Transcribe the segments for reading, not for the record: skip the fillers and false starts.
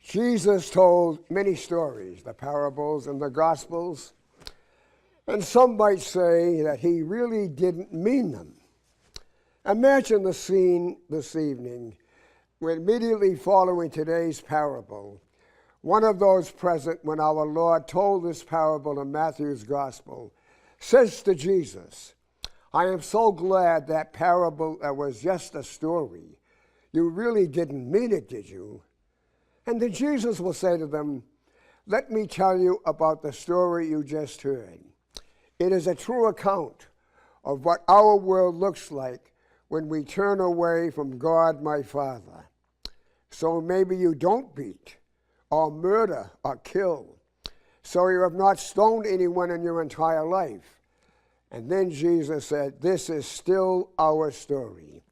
Jesus told many stories, the parables and the Gospels, and some might say that he really didn't mean them. Imagine the scene this evening where immediately following today's parable, one of those present when our Lord told this parable in Matthew's Gospel says to Jesus, "I am so glad that parable was just a story. You really didn't mean it, did you?" And then Jesus will say to them, "Let me tell you about the story you just heard. It is a true account of what our world looks like when we turn away from God, my Father. So maybe you don't beat, or murder, or kill. So you have not stoned anyone in your entire life." And then Jesus said, "This is still our story."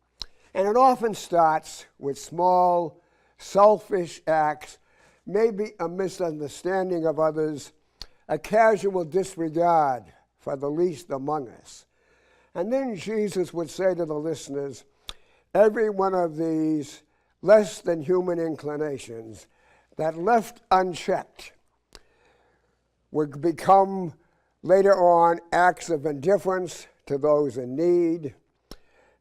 And it often starts with small, selfish acts, maybe a misunderstanding of others, a casual disregard for the least among us. And then Jesus would say to the listeners, every one of these less than human inclinations that left unchecked would become later on acts of indifference to those in need.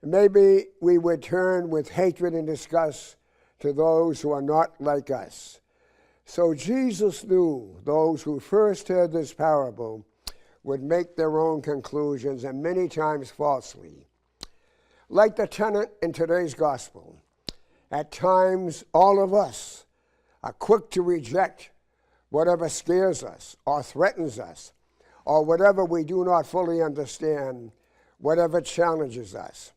Maybe we would turn with hatred and disgust to those who are not like us. So Jesus knew those who first heard this parable would make their own conclusions, and many times falsely. Like the tenant in today's gospel, at times all of us are quick to reject whatever scares us or threatens us, or whatever we do not fully understand, whatever challenges us.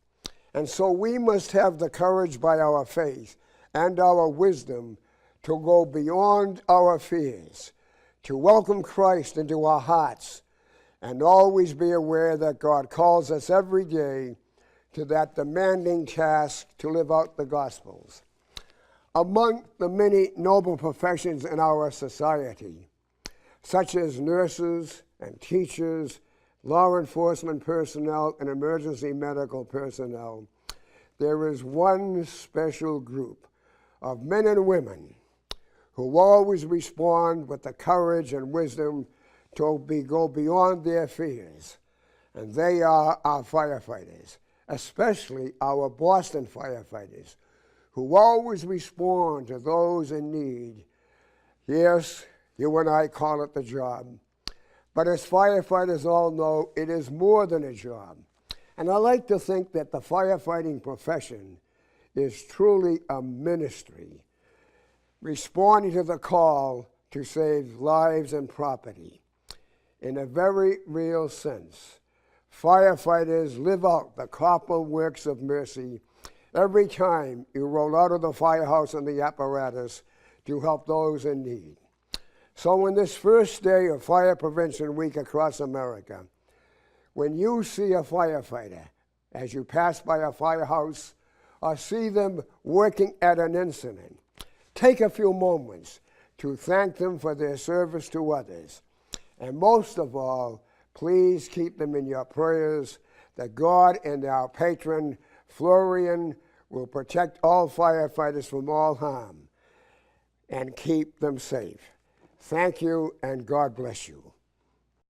And so we must have the courage by our faith and our wisdom to go beyond our fears, to welcome Christ into our hearts, and always be aware that God calls us every day to that demanding task to live out the Gospels. Among the many noble professions in our society, such as nurses and teachers, law enforcement personnel, and emergency medical personnel, there is one special group of men and women who always respond with the courage and wisdom to go beyond their fears. And they are our firefighters, especially our Boston firefighters, who always respond to those in need. Yes, you and I call it the job, but as firefighters all know, it is more than a job. And I like to think that the firefighting profession is truly a ministry, responding to the call to save lives and property. In a very real sense, firefighters live out the corporal works of mercy every time you roll out of the firehouse and the apparatus to help those in need. So in this first day of Fire Prevention Week across America, when you see a firefighter as you pass by a firehouse or see them working at an incident, take a few moments to thank them for their service to others. And most of all, please keep them in your prayers that God and our patron, Florian, will protect all firefighters from all harm and keep them safe. Thank you, and God bless you.